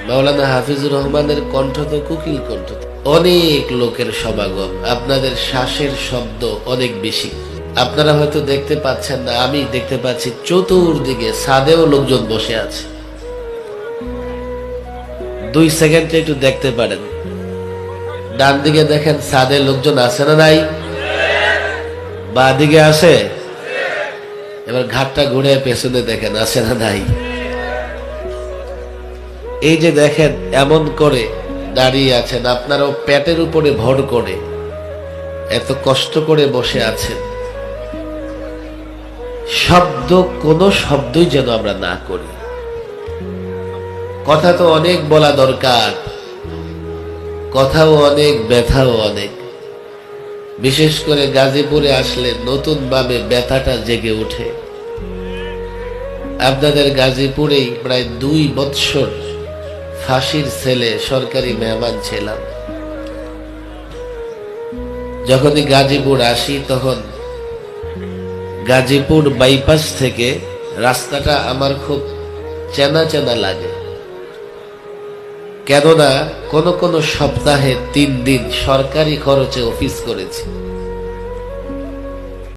মাওলানা হাফিজুর রহমানের কণ্ঠ তো কোকিল কণ্ঠ, অনেক লোকের সমাগম, আপনাদের শ্বাসের শব্দ অনেক বেশি। আপনারা হয়তো দেখতে পাচ্ছেন না, আমি দেখতে পাচ্ছি চতুর্দিকে ছাদেও লোকজন বসে আছে। 2 সেকেন্ডে একটু দেখতে পারেন, ডান দিকে দেখেন ছাদে লোকজন আছে না নাই, বাঁ দিকে আছে, এবার ঘাটটা ঘুরে পেছনে দেখেন আছে না নাই। এই যে দেখেন এমন করে দাঁড়িয়ে আছেন, আপনারাও পেটের উপরে ভর করে এত কষ্ট করে বসে আছেন। শব্দ, কোন শব্দই যেন আমরা না করি। কথা তো অনেক বলা দরকার, কথাও অনেক, ব্যথাও অনেক। বিশেষ করে গাজীপুরে আসলে নতুন ভাবে ব্যথাটা জেগে ওঠে। আপনাদের গাজীপুরেই প্রায় 2 বৎসর ফাঁসির ছেলে সরকারি মেহমান ছিলাম। যখনই গাজীপুর আসি তখন গাজীপুর বাইপাস থেকে রাস্তাটা আমার খুব চেনা চেনা লাগে, কেননা কোন কোন সপ্তাহে 3 দিন সরকারি খরচে অফিস করেছি।